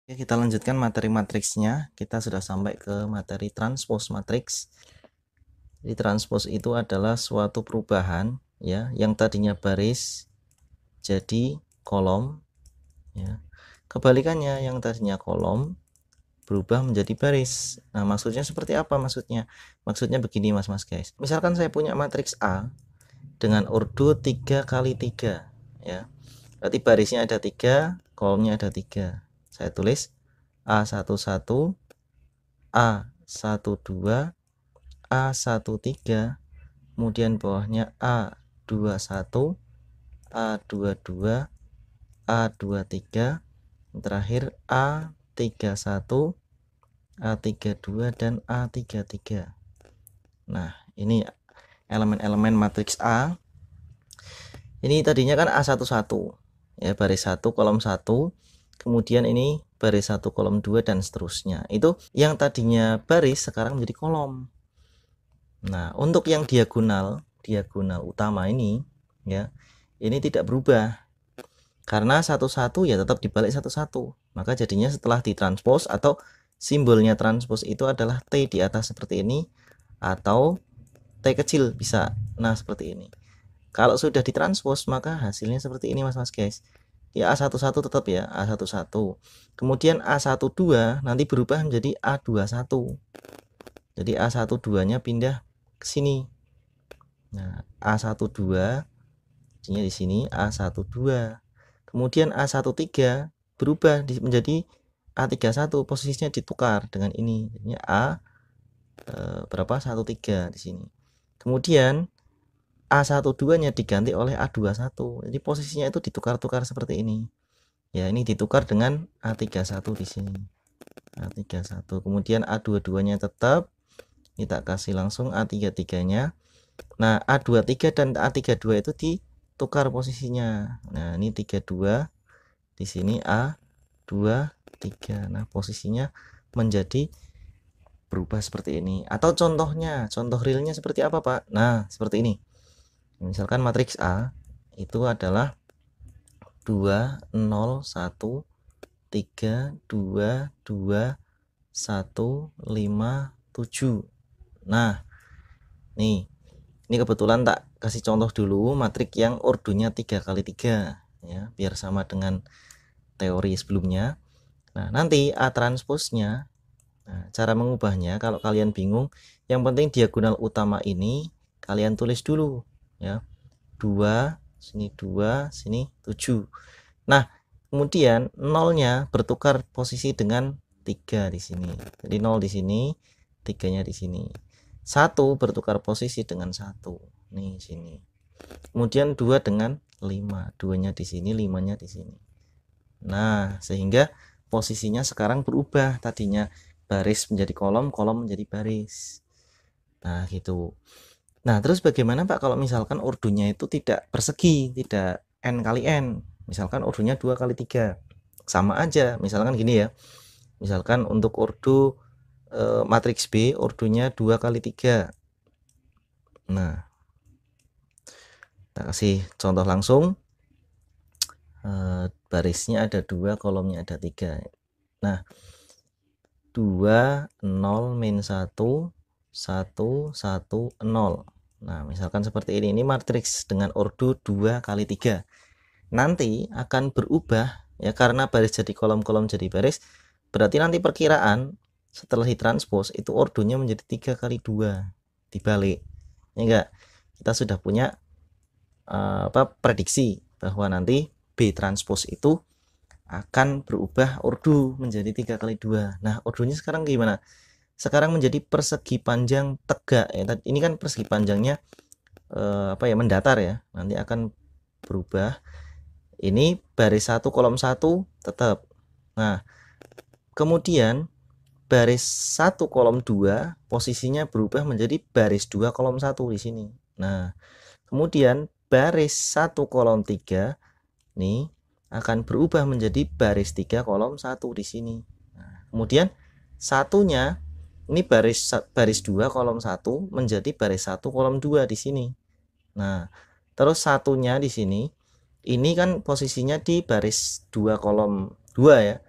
Oke, kita lanjutkan materi matriksnya. Kita sudah sampai ke materi transpose matriks. Jadi transpose itu adalah suatu perubahan ya, yang tadinya baris jadi kolom ya. Kebalikannya, yang tadinya kolom berubah menjadi baris. Nah, maksudnya seperti apa maksudnya? Maksudnya begini Mas guys. Misalkan saya punya matriks A dengan ordo 3 kali 3 ya. Berarti barisnya ada 3, kolomnya ada 3. Saya tulis A11, A12, A13, kemudian bawahnya A21, A22, A23, terakhir A31, A32, dan A33. Nah, ini elemen-elemen matriks A. Ini tadinya kan A11 ya, baris 1 kolom 1, kemudian ini baris 1 kolom 2 dan seterusnya. Itu yang tadinya baris sekarang menjadi kolom. Nah, untuk yang diagonal utama ini ya, ini tidak berubah. Karena satu-satu ya tetap dibalik satu-satu. Maka jadinya setelah ditranspos atau simbolnya transpos itu adalah T di atas seperti ini atau T kecil bisa. Nah, seperti ini. Kalau sudah ditranspos maka hasilnya seperti ini Mas guys. Ya A11 tetap ya, A11. Kemudian A12 nanti berubah menjadi A21. Jadi A12-nya pindah ke sini. Nah, A12 di sini A12. Kemudian A13 berubah menjadi A31, posisinya ditukar dengan ini. Jadinya berapa? 13 di sini. Kemudian A12-nya diganti oleh A21. Jadi posisinya itu ditukar-tukar seperti ini. Ya, ini ditukar dengan A31 di sini. A31. Kemudian A22-nya tetap kita kasih langsung A33-nya. Nah, A23 dan A32 itu ditukar posisinya. Nah, ini 32 di sini A23. Nah, posisinya menjadi berubah seperti ini. Atau contohnya, contoh realnya seperti apa, Pak? Nah, seperti ini. Misalkan matriks A itu adalah 2 0 1 3 2 2 1 5 7. Nah, nih. Ini kebetulan tak kasih contoh dulu matrik yang ordonya 3 kali 3 ya, biar sama dengan teori sebelumnya. Nah, nanti A transposnya, nah, cara mengubahnya kalau kalian bingung, yang penting diagonal utama ini kalian tulis dulu ya. 2, sini 2, sini 7. Nah, kemudian nolnya bertukar posisi dengan 3 di sini. Jadi 0 di sini, 3-nya di sini. 1 bertukar posisi dengan 1 nih sini. Kemudian 2 dengan 5, 2-nya di sini, 5-nya di sini. Nah, sehingga posisinya sekarang berubah, tadinya baris menjadi kolom, kolom menjadi baris. Nah, gitu. Nah, terus bagaimana Pak kalau misalkan ordonya itu tidak persegi, tidak n kali n. Misalkan ordonya 2 kali 3. Sama aja, misalkan gini ya. Misalkan untuk ordo matriks B ordonya 2 kali 3. Nah, kita kasih contoh langsung. Barisnya ada 2, kolomnya ada 3. Nah, 2 0 min 1 1 1 0. Nah, misalkan seperti ini matriks dengan ordo 2 kali 3. Nanti akan berubah ya, karena baris jadi kolom, kolom jadi baris. Berarti nanti perkiraan setelah ditranspos itu ordonya menjadi 3 kali 2 dibalik. Ya enggak? Kita sudah punya prediksi bahwa nanti B transpos itu akan berubah ordo menjadi 3 kali 2. Nah, ordonya sekarang gimana? Sekarang menjadi persegi panjang tegak ya. Ini kan persegi panjangnya mendatar ya. Nanti akan berubah. Ini baris 1 kolom 1 tetap. Nah, kemudian baris 1 kolom 2 posisinya berubah menjadi baris 2 kolom 1 di sini. Nah, kemudian baris 1 kolom 3 nih akan berubah menjadi baris 3 kolom 1 di sini. Nah, kemudian satunya ini baris 2 kolom 1 menjadi baris 1 kolom 2 di sini. Nah, terus satunya di sini ini kan posisinya di baris 2 kolom 2 ya.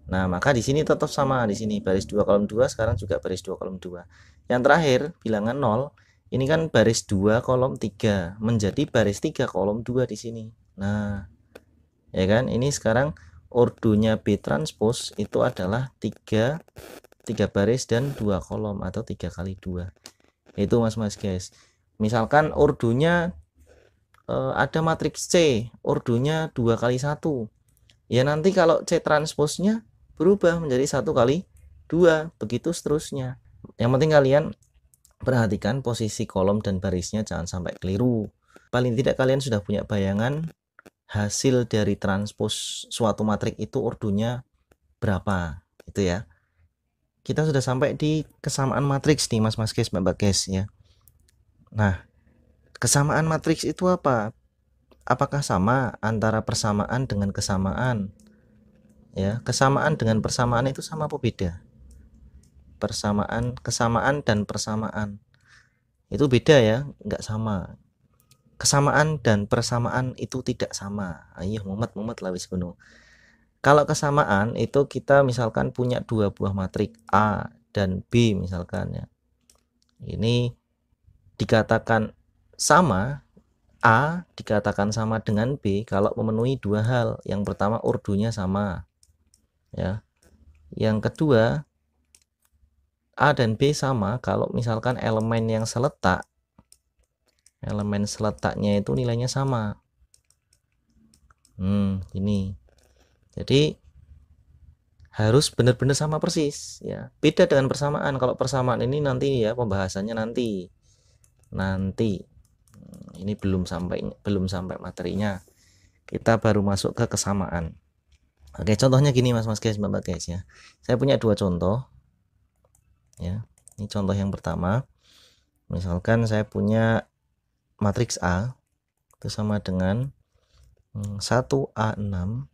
Nah, maka di sini tetap sama, di sini baris 2 kolom 2, sekarang juga baris 2 kolom 2. Yang terakhir, bilangan 0, ini kan baris 2 kolom 3, menjadi baris 3 kolom 2 di sini. Nah, ya kan? Ini sekarang ordonya B transpose itu adalah 3 baris dan 2 kolom atau 3 kali 2. Itu Mas guys. Misalkan ordonya ada matriks C, ordonya 2 kali 1. Ya nanti kalau C transposnya berubah menjadi 1 kali 2, begitu seterusnya. Yang penting kalian perhatikan posisi kolom dan barisnya, jangan sampai keliru. Paling tidak kalian sudah punya bayangan hasil dari transpos suatu matriks itu ordonya berapa, gitu ya. Kita sudah sampai di kesamaan matriks nih mas guys, mbak guys ya. Nah, kesamaan matriks itu apa? Apakah sama antara persamaan dengan kesamaan? Ya, kesamaan dengan persamaan itu sama apa beda? Kesamaan dan persamaan itu beda ya, nggak sama. Kesamaan dan persamaan itu tidak sama. Ayo mumet lah wis kuno. Kalau kesamaan itu kita misalkan punya dua buah matriks A dan B misalkan ya. Ini dikatakan sama, A dikatakan sama dengan B kalau memenuhi dua hal. Yang pertama ordonya sama. Ya. Yang kedua A dan B sama kalau misalkan elemen yang seletak, elemen seletaknya itu nilainya sama. Ini. Jadi harus benar-benar sama persis ya. Beda dengan persamaan. Kalau persamaan ini nanti ya pembahasannya nanti. Ini belum sampai materinya. Kita baru masuk ke kesamaan. Oke, contohnya gini mas guys, mbak guys ya. Saya punya dua contoh. Ya. Ini contoh yang pertama. Misalkan saya punya matriks A itu sama dengan 1A6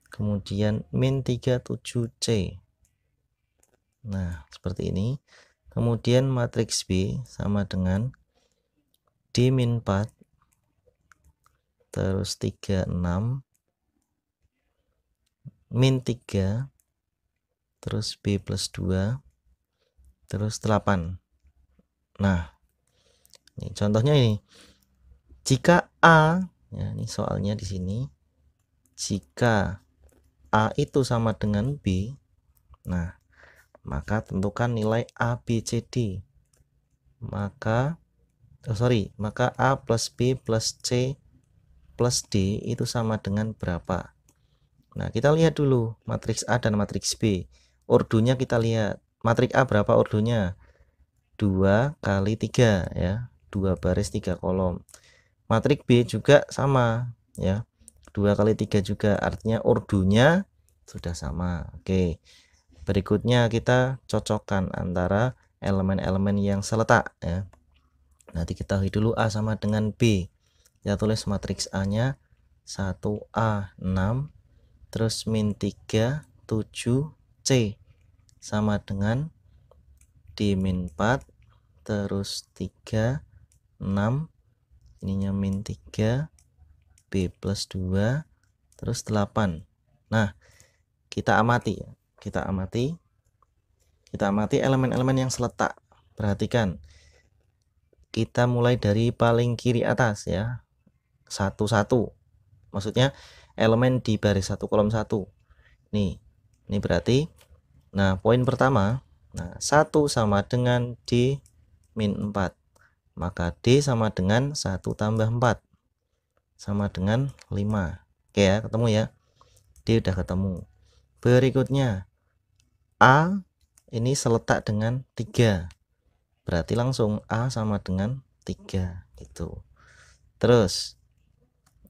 kemudian min 37C. Nah, seperti ini. Kemudian matriks B sama dengan D min 4 terus 36 min 3 terus B plus 2 terus 8. Nah, ini contohnya ini. Jika A, ya ini soalnya di sini. Jika A itu sama dengan B, nah, maka tentukan nilai A, B, C, D. Maka A plus B plus C plus D itu sama dengan berapa? Nah, kita lihat dulu matriks A dan matriks B. Ordonya kita lihat. Matriks A berapa ordonya? 2 kali 3 ya. 2 baris 3 kolom. Matriks B juga sama ya. 2 kali 3 juga, artinya ordonya sudah sama. Oke. Berikutnya kita cocokkan antara elemen-elemen yang seletak ya. Nanti kita ketahui dulu A sama dengan B. Kita tulis matriks A-nya 1A6 terus min 3 7C sama dengan D min 4 terus 3 6 ininya min 3 B plus 2 terus 8. Nah, kita amati elemen-elemen yang seletak. Perhatikan, kita mulai dari paling kiri atas ya, 1 1, maksudnya elemen di baris 1 kolom 1. Nih, ini berarti, nah poin pertama, nah 1 sama dengan D min 4, maka D sama dengan 1 tambah 4 sama dengan 5. Oke ya, ketemu ya, D udah ketemu. Berikutnya A ini seletak dengan 3, berarti langsung A sama dengan 3 itu. Terus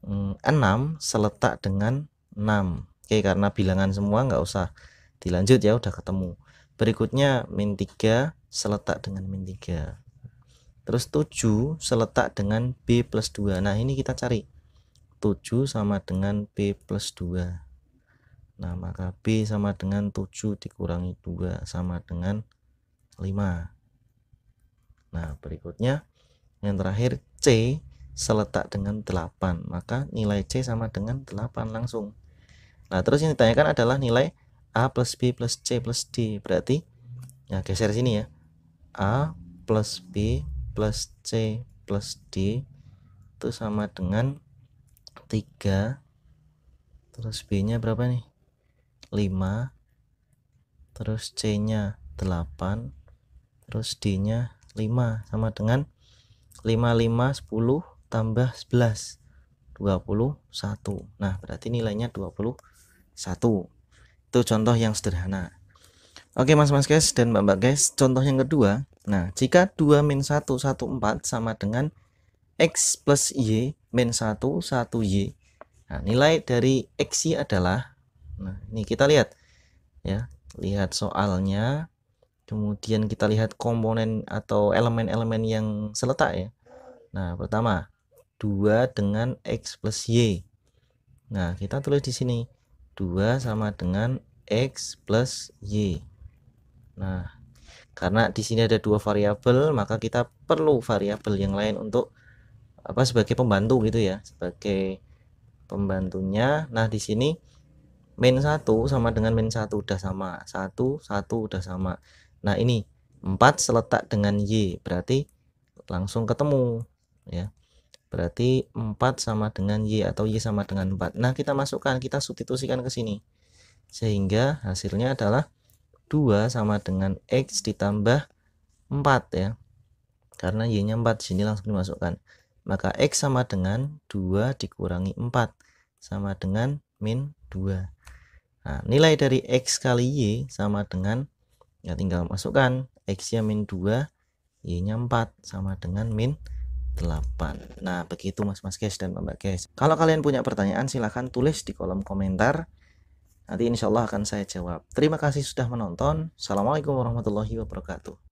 6 seletak dengan 6. Oke, karena bilangan semua nggak usah dilanjut ya, udah ketemu. Berikutnya min 3 seletak dengan min 3. Terus 7 seletak dengan B plus 2. Nah, ini kita cari 7 sama dengan B plus 2. Nah, maka B sama dengan 7 dikurangi 2 sama dengan 5. Nah, berikutnya yang terakhir C seletak dengan 8. Maka nilai C sama dengan 8 langsung. Nah, terus yang ditanyakan adalah nilai A plus B plus C plus D. Berarti, ya geser sini ya. A plus B plus C plus D itu sama dengan 3. Terus B-nya berapa nih? 5. Terus C-nya 8. Terus D-nya 5. Sama dengan 5, 5, 10 tambah 11. 21. Nah, berarti nilainya 21. Itu contoh yang sederhana. Oke mas-mas guys dan mbak-mbak guys, contoh yang kedua. Nah, jika 2 min 1, 1, 4 sama dengan X plus Y min 1, 1 Y. Nah, nilai dari X Y adalah, nah ini kita lihat ya, lihat soalnya, kemudian kita lihat komponen atau elemen-elemen yang seletak ya. Nah, pertama 2 dengan X plus Y. Nah, kita tulis di sini 2 sama dengan X plus Y. Nah, karena di sini ada 2 variabel, maka kita perlu variabel yang lain untuk apa, sebagai pembantu gitu ya, sebagai pembantunya. Nah, di sini min 1 sama dengan min 1 udah sama, 1 udah sama. Nah, ini 4 seletak dengan Y, berarti langsung ketemu ya. Berarti 4 sama dengan Y atau Y sama dengan 4. Nah, kita masukkan, kita substitusikan ke sini. Sehingga hasilnya adalah 2 sama dengan X ditambah 4 ya. Karena Y-nya 4, sini langsung dimasukkan. Maka X sama dengan 2 dikurangi 4 sama dengan min 2. Nah, nilai dari X kali Y sama dengan, ya tinggal masukkan, X-nya min 2, Y-nya 4 sama dengan min 8. Nah, begitu mas-mas guys dan mbak guys. Kalau kalian punya pertanyaan silahkan tulis di kolom komentar. Nanti insya Allah akan saya jawab. Terima kasih sudah menonton. Assalamualaikum warahmatullahi wabarakatuh.